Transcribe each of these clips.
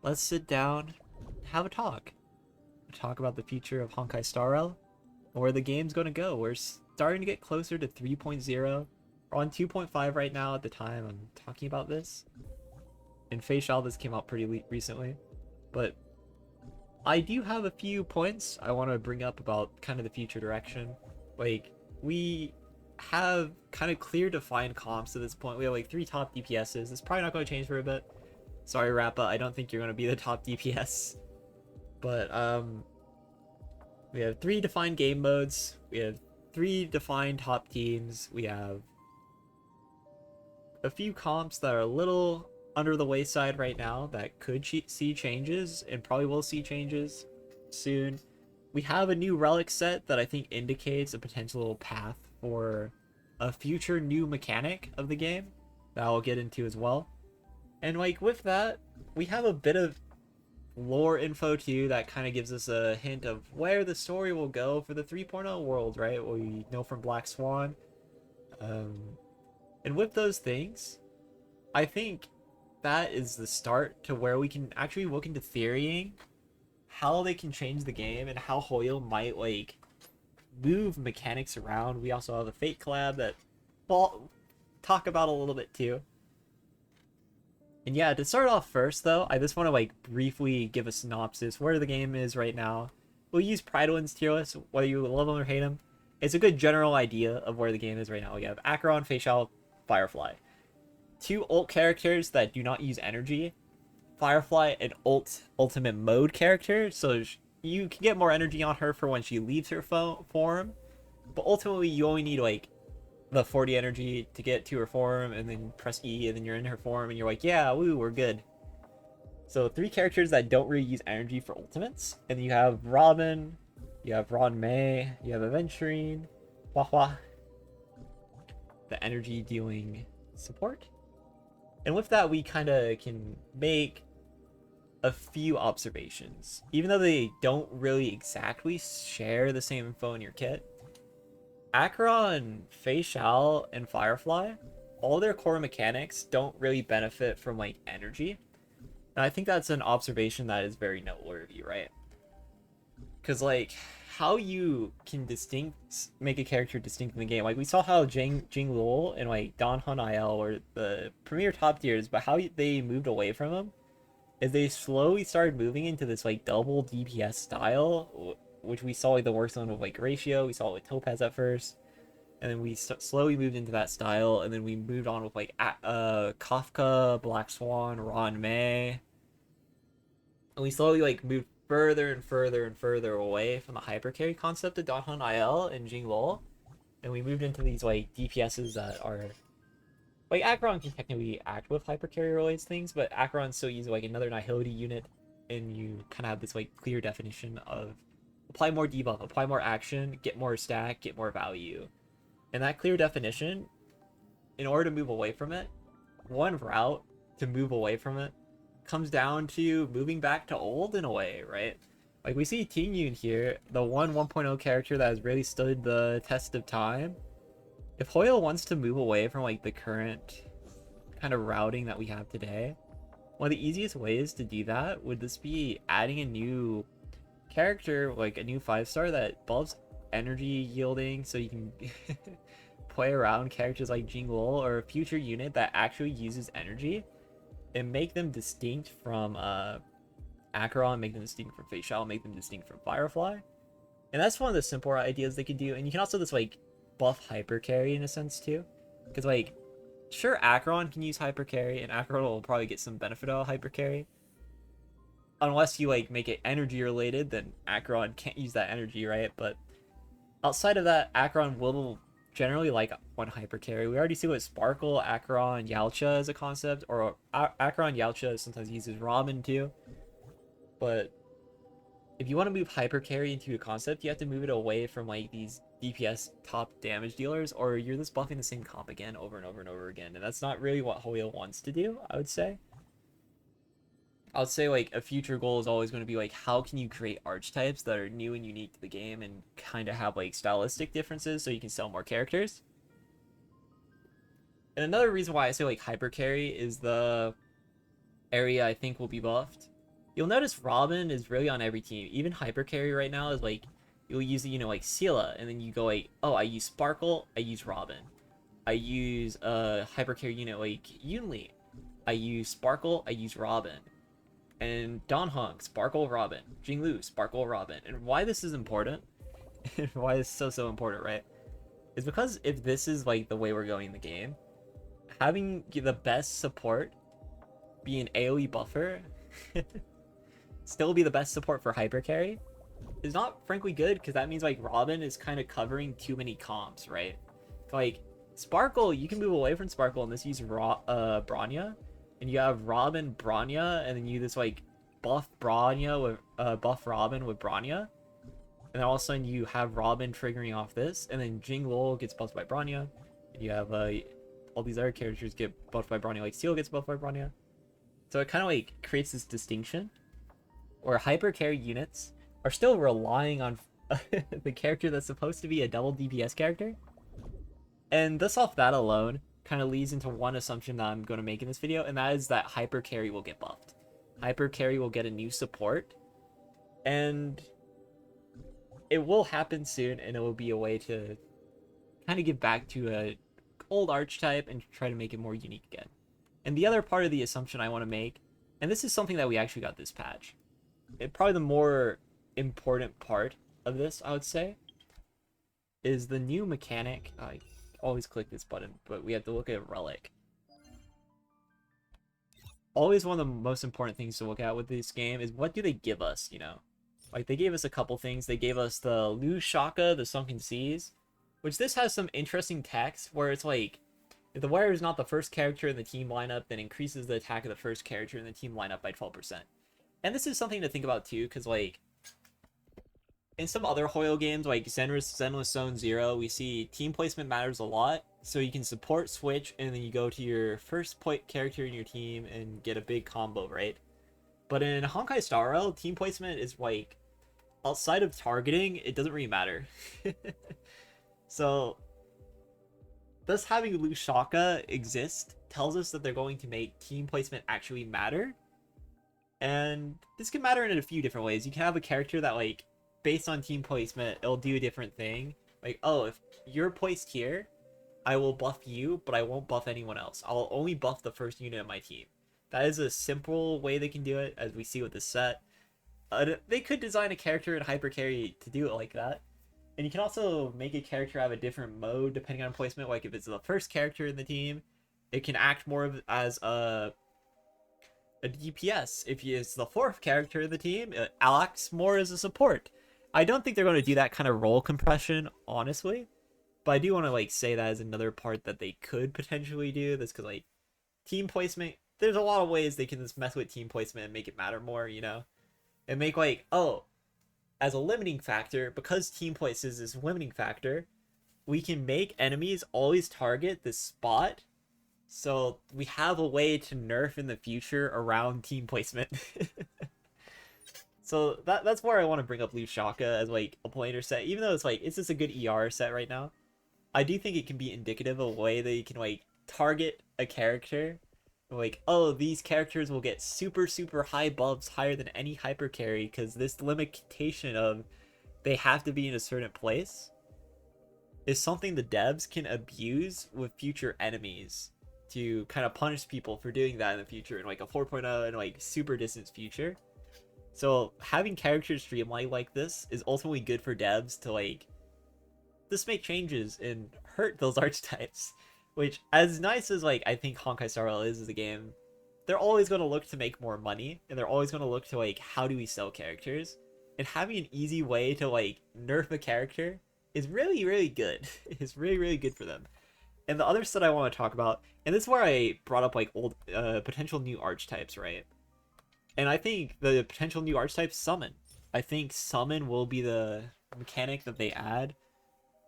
let's sit down, have a talk. Talk about the future of Honkai Star Rail, and where the game's going to go. We're starting to get closer to 3.0. We're on 2.5 right now at the time I'm talking about this. And feixiao, this came out pretty recently. But I do have a few points I want to bring up about kind of the future direction. Like, we have kind of clear defined comps at this point. We have like 3 top DPSs. It's probably not going to change for a bit. Sorry, Rappa, I don't think you're going to be the top DPS. But we have 3 defined game modes. We have 3 defined top teams. We have a few comps that are a little under the wayside right now that could see changes and probably will see changes soon. We have a new relic set that I think indicates a potential path for a future new mechanic of the game that I'll get into as well. And like with that, we have a bit of lore info too that kind of gives us a hint of where the story will go for the 3.0 world, right? We know from Black Swan. And with those things, I think that is the start to where we can actually look into theorying how they can change the game and how Hoyo might like move mechanics around. We also have a Fate collab that we'll talk about a little bit too. And yeah, to start off first though, I just want to like briefly give a synopsis where the game is right now. We'll use Pridewin's tier list, whether you love him or hate him. It's a good general idea of where the game is right now. We have Acheron, feixiao, Firefly. 2 ult characters that do not use energy. Firefly, an ultimate mode character, so you can get more energy on her for when she leaves her form. But ultimately, you only need like the 40 energy to get to her form, and then press E, and then you're in her form, and you're like, yeah, woo, we're good. So 3 characters that don't really use energy for ultimates, and you have Robin, you have Ron Mei, you have Aventurine, Hua Hua, the energy dealing support. And with that, we kind of can make a few observations. Even though they don't really exactly share the same info in your kit, Acheron, feixiao, and Firefly, all their core mechanics don't really benefit from like energy. And I think that's an observation that is very noteworthy, right? Because like how you can make a character distinct in the game. Like we saw how Jingliu and like Don Hun IL were the premier top tiers, but how they moved away from them is they slowly started moving into this like double DPS style, which we saw like the worst one with like Ratio. We saw it with Topaz at first, and then we slowly moved into that style, and then we moved on with like Kafka, Black Swan, Ron Mei, and we slowly like moved further and further and further away from the hypercarry concept of Danhun IL and Jingliu, and we moved into these like DPSs that are like Acheron can technically act with hypercarry related things, but Acheron's so easy like another Nihility unit, and you kind of have this like clear definition of apply more debuff, apply more action, get more stack, get more value. And that clear definition, in order to move away from it, one route to move away from it comes down to moving back to old in a way, right? Like we see Tingyun here, the 1.0 character that has really stood the test of time. If Hoyo wants to move away from like the current kind of routing that we have today, one of the easiest ways to do that would just be adding a new character, like a new 5-star that buffs energy yielding, so you can play around characters like Jingliu or a future unit that actually uses energy, and make them distinct from Acheron, make them distinct from feixiao, make them distinct from Firefly. And that's one of the simpler ideas they could do. And you can also just like buff hypercarry in a sense too, because like sure, Acheron can use hypercarry, and Acheron will probably get some benefit out of hypercarry. Unless you like make it energy related, then Acheron can't use that energy, right? But outside of that, Acheron will generally like one hypercarry. We already see what Sparkle, Acheron, Yaocha as a concept, or Acheron Yaocha sometimes uses Ramen too. But if you want to move hypercarry into a concept, you have to move it away from like these DPS top damage dealers, or you're just buffing the same comp again over and over and over again, and that's not really what Hoyo wants to do. I would say like a future goal is always going to be like how can you create archetypes that are new and unique to the game and kind of have like stylistic differences so you can sell more characters. And another reason why I say like hypercarry is the area I think will be buffed You'll notice Robin is really on every team. Even Hypercarry right now is like, you'll use, like Scylla, and then you go like, oh, I use Sparkle, I use Robin. I use Hypercarry unit like Yunli. I use Sparkle, I use Robin. And Don Hong, Sparkle, Robin. Jingliu, Sparkle, Robin. And why this is important, and why it's so important, right? Is because if this is like the way we're going in the game, having the best support be an AoE buffer, still be the best support for Hypercarry, is not frankly good, because that means like Robin is kind of covering too many comps, right? Like Sparkle, you can move away from Sparkle and this use Bronya, and you have Robin Bronya, and then you just like buff Bronya with buff Robin with Bronya, and then all of a sudden you have Robin triggering off this, and then Jingliu gets buffed by Bronya, and you have all these other characters get buffed by Bronya, like Seal gets buffed by Bronya. So it kind of like creates this distinction where Hypercarry units are still relying on the character that's supposed to be a double DPS character. And this off that alone kind of leads into one assumption that I'm going to make in this video, and that is that Hypercarry will get buffed. Hypercarry will get a new support, and it will happen soon, and it will be a way to kind of get back to a old archetype and try to make it more unique again. And the other part of the assumption I want to make, and this is something that we actually got this patch, probably the more important part of this, I would say, is the new mechanic. I always click this button, but we have to look at Relic. Always one of the most important things to look at with this game is what do they give us, Like, they gave us a couple things. They gave us the Lu Shaka, the Sunken Seas, which this has some interesting text where it's like, if the Warrior is not the first character in the team lineup, then increases the attack of the first character in the team lineup by 12%. And this is something to think about too, because like, in some other Hoyo games, like Zenless Zone Zero, we see team placement matters a lot. So you can support switch, and then you go to your first point character in your team and get a big combo, right? But in Honkai Star Rail, team placement is like, outside of targeting, it doesn't really matter. So, thus having Lu Shaka exist tells us that they're going to make team placement actually matter. And this can matter in a few different ways. You can have a character that, like, based on team placement, it'll do a different thing. Like, oh, if you're placed here, I will buff you, but I won't buff anyone else. I'll only buff the first unit of my team. That is a simple way they can do it, as we see with this set. They could design a character in Hypercarry to do it like that. And you can also make a character have a different mode depending on placement. Like if it's the first character in the team, it can act more as a DPS. If it's the fourth character in the team, it acts more as a support. I don't think they're going to do that kind of role compression, honestly. But I do want to like say that as another part that they could potentially do. This because like team placement, there's a lot of ways they can just mess with team placement and make it matter more, and make like, oh, as a limiting factor, because team places is a limiting factor, we can make enemies always target this spot, so we have a way to nerf in the future around team placement. So that's where I want to bring up Lu Shaka as like a pointer set, even though it's like, it's just a good ER set right now. I do think it can be indicative of a way that you can like target a character, like, oh, these characters will get super high buffs, higher than any Hypercarry, because this limitation of they have to be in a certain place is something the devs can abuse with future enemies to kind of punish people for doing that in the future, in like a 4.0 and like super distant future. So having characters streamlined like this is ultimately good for devs to like just make changes and hurt those archetypes. Which, as nice as like I think Honkai Star Rail is as a game, they're always going to look to make more money, and they're always going to look to like, how do we sell characters? And having an easy way to like nerf a character is really good. It's really good for them. And the other stuff I want to talk about, and this is where I brought up like old potential new archetypes, right? And I think the potential new archetype, Summon. I think Summon will be the mechanic that they add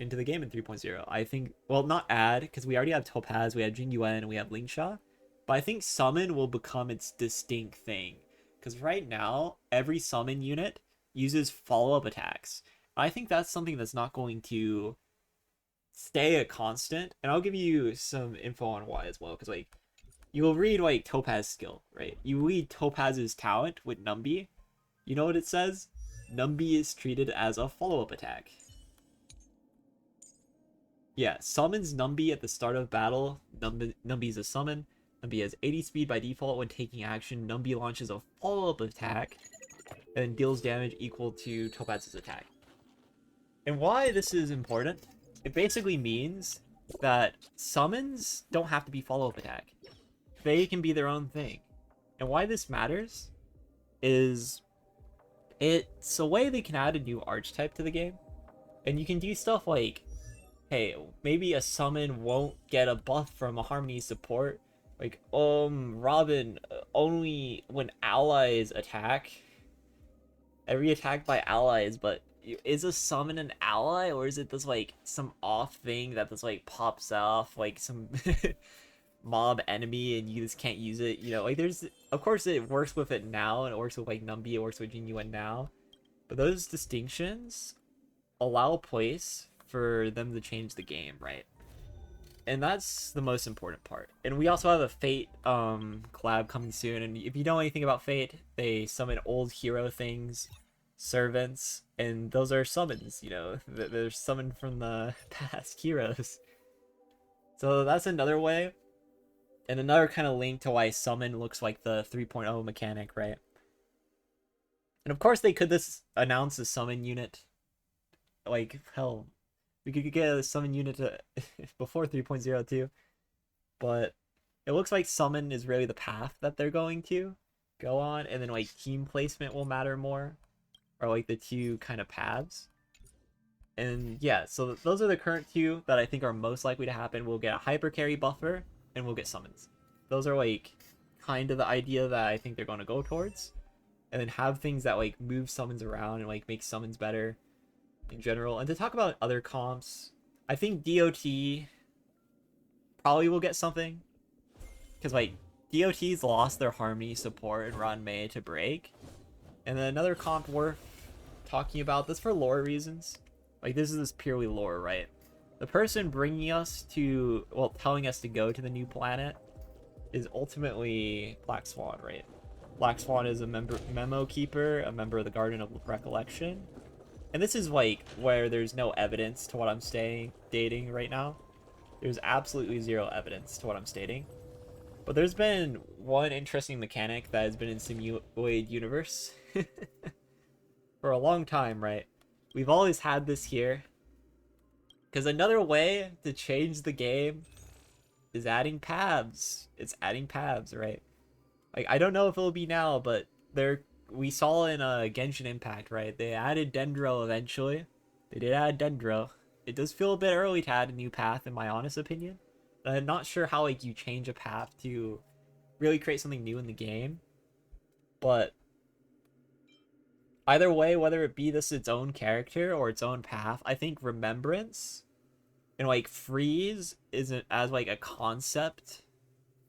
into the game in 3.0. I think, well, not add, because we already have Topaz, we have Jingyun, and we have Lingsha. But I think Summon will become its distinct thing. Because right now, every Summon unit uses follow-up attacks. I think that's something that's not going to stay a constant. And I'll give you some info on why as well. Because, like, you will read like Topaz's skill, right? You read Topaz's talent with Numbi. You know what it says? Numbi is treated as a follow-up attack. Yeah, summons Numbi at the start of battle. Numbi is a summon. Numbi has 80 speed by default when taking action. Numbi launches a follow-up attack and deals damage equal to Topaz's attack. And why this is important, it basically means that summons don't have to be follow-up attack. They can be their own thing. And why this matters is it's a way they can add a new archetype to the game. And you can do stuff like, hey, maybe a summon won't get a buff from a Harmony support. Like, Robin, only when allies attack. Every attack by allies, but is a summon an ally, or is it this, like, some off thing that this, like, pops off, like, some mob enemy and you just can't use it, you know? Like, there's, of course, it works with it now, and it works with, like, Numbi, it works with Jingliu now. But those distinctions allow place for them to change the game, right? And that's the most important part. And we also have a Fate collab coming soon. And if you know anything about Fate, they summon old hero things, servants, and those are summons, you know. They're summoned from the past heroes. So that's another way. And another kind of link to why summon looks like the 3.0 mechanic, right? And of course they could announce a summon unit. Like, hell, we could get a summon unit before 3.0 too. But it looks like summon is really the path that they're going to go on. And then, like, team placement will matter more. Or, like, the two kind of paths. And, yeah, so those are the current two that I think are most likely to happen. We'll get a Hypercarry buffer, and we'll get summons. Those are, like, kind of the idea that I think they're going to go towards. And then have things that, like, move summons around and, like, make summons better in general. And to talk about other comps, I think DOT probably will get something, because, like, DOT's lost their Harmony support and Ruan Mei to break. And then another comp worth talking about, this for lore reasons, like, this is purely lore, right? The person bringing us to, well, telling us to go to the new planet is ultimately Black Swan, right? Black Swan is a memo keeper, a member of the Garden of Recollection. And this is, like, where there's no evidence to what I'm stating right now. There's absolutely zero evidence to what I'm stating. But there's been one interesting mechanic that has been in Simuloid Universe for a long time, right? We've always had this here. Because another way to change the game is adding paths. It's adding paths, right? Like, I don't know if it'll be now, but we saw in Genshin Impact, right? They added Dendro eventually. They did add Dendro. It does feel a bit early to add a new path, in my honest opinion. I'm not sure how, like, you change a path to really create something new in the game. But either way, whether it be its own character or its own path, I think Remembrance and, like, Freeze isn't as, like, a concept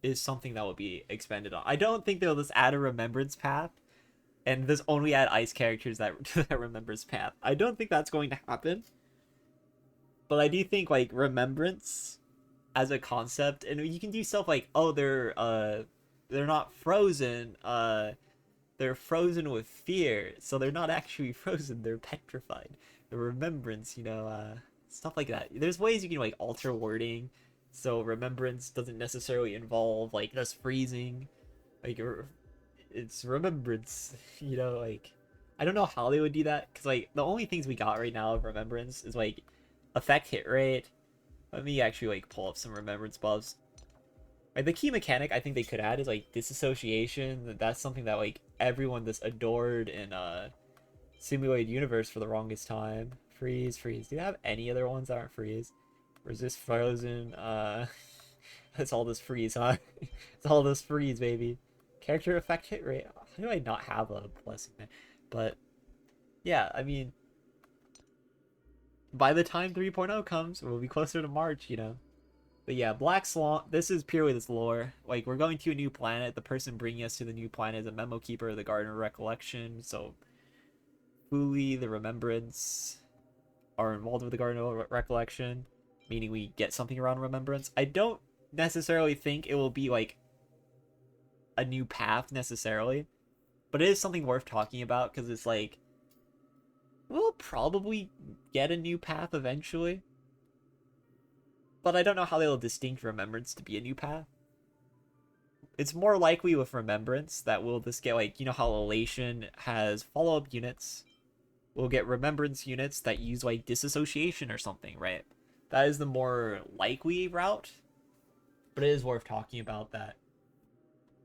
is something that will be expanded on. I don't think they'll just add a Remembrance path and just only add ice characters that Remembrance path. I don't think that's going to happen. But I do think, like, Remembrance as a concept, and you can do stuff like, oh, they're not frozen, they're frozen with fear, so they're not actually frozen, they're petrified. The Remembrance, you know, stuff like that. There's ways you can, like, alter wording so Remembrance doesn't necessarily involve, like, just freezing. Like, it's Remembrance, you know, like, I don't know how they would do that, because, like, the only things we got right now of Remembrance is, like, effect hit rate. Let me actually, like, pull up some Remembrance buffs. Like, the key mechanic I think they could add is, like, disassociation. That's something that, like, everyone just adored in Simuloid Universe for the longest time. Freeze. Do you have any other ones that aren't freeze? Resist frozen. It's all this freeze, huh? It's all this freeze, baby. Character effect hit rate. How do I not have a blessing? But yeah, I mean, by the time 3.0 comes, we'll be closer to March, you know. But yeah, Black Swan, this is purely this lore. Like, we're going to a new planet. The person bringing us to the new planet is a memo keeper of the Garden of Recollection. So, Fuli, the Remembrance, are involved with the Garden of Recollection, meaning we get something around Remembrance. I don't necessarily think it will be, like, a new path necessarily, but it is something worth talking about because it's like we'll probably get a new path eventually, but I don't know how they'll distinct Remembrance to be a new path. It's more likely with Remembrance that we'll just get, like, you know how Elation has follow-up units. We'll get Remembrance units that use, like, disassociation or something, right? That is the more likely route, but it is worth talking about that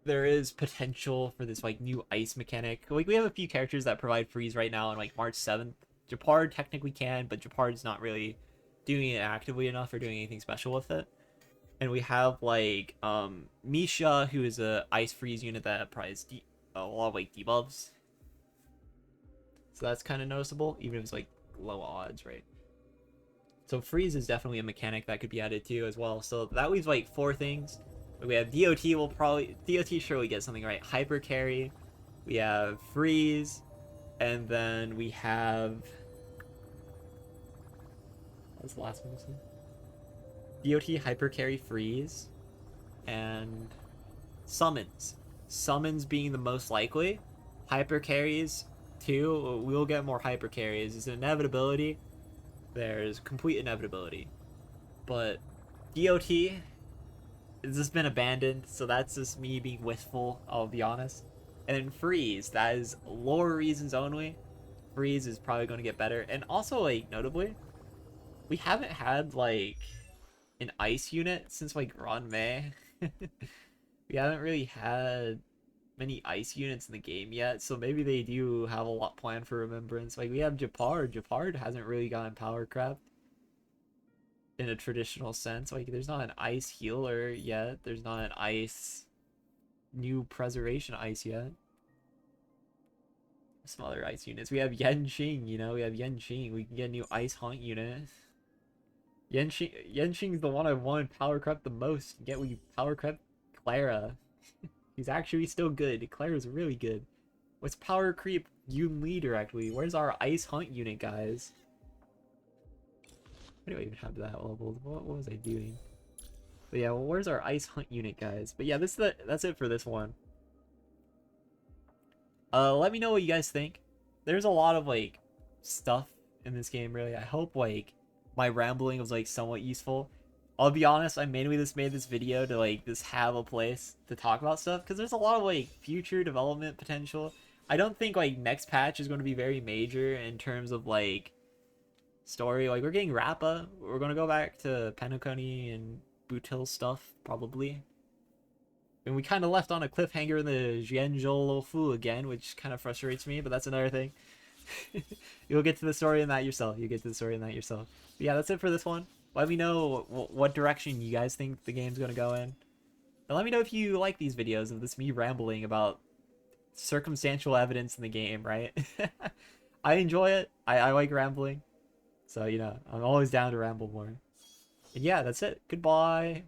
there is potential for this, like, new ice mechanic. Like, we have a few characters that provide freeze right now on, like, March 7th. Japard technically can, but Japard's not really doing it actively enough or doing anything special with it. And we have, like, Misha, who is a ice freeze unit that provides a lot of, like, debuffs. So that's kind of noticeable, even if it's, like, low odds, right? So freeze is definitely a mechanic that could be added to as well. So that leaves, like, 4 things. We have DOT will probably... DOT surely get something right. Hypercarry. We have freeze. And then we have... What was the last one? DOT, hypercarry, freeze. And summons. Summons being the most likely. Hypercarries, too. We'll get more hypercarries. It's an inevitability. There's complete inevitability. But DOT... it's just been abandoned, so that's just me being wistful, I'll be honest. And then freeze, that is lore reasons only. Freeze is probably going to get better. And also, like, notably, we haven't had, like, an ice unit since, like, Ron May. We haven't really had many ice units in the game yet, so maybe they do have a lot planned for Remembrance. Like, we have Japard. Japard hasn't really gotten power crept in a traditional sense. Like, there's not an ice healer yet. There's not an ice new preservation ice yet. Some other ice units. We have Yenqing, you know, we have Yenqing. We can get a new ice haunt unit. Yenqing's the one I want power crept the most. Get we power crept Clara. He's actually still good. Clara's really good. What's power creep Yun Li directly? Where's our ice hunt unit, guys? Why do I even have that level? What was I doing? But yeah, well, where's our ice hunt unit, guys? But yeah, that's it for this one. Let me know what you guys think. There's a lot of, like, stuff in this game, really. I hope, like, my rambling was, like, somewhat useful. I'll be honest, I mainly just made this video to, like, just have a place to talk about stuff, because there's a lot of, like, future development potential. I don't think, like, next patch is going to be very major in terms of, like, story. Like, we're getting Rappa. We're going to go back to Penacony and Bootil stuff, probably. And we kind of left on a cliffhanger in the Jianzhou Fu again, which kind of frustrates me, but that's another thing. You'll get to the story in that yourself. You get to the story in that yourself. But yeah, that's it for this one. Let me know what direction you guys think the game's going to go in. And let me know if you like these videos of this me rambling about circumstantial evidence in the game, right? I enjoy it. I like rambling. So, you know, I'm always down to ramble more. And yeah, that's it. Goodbye.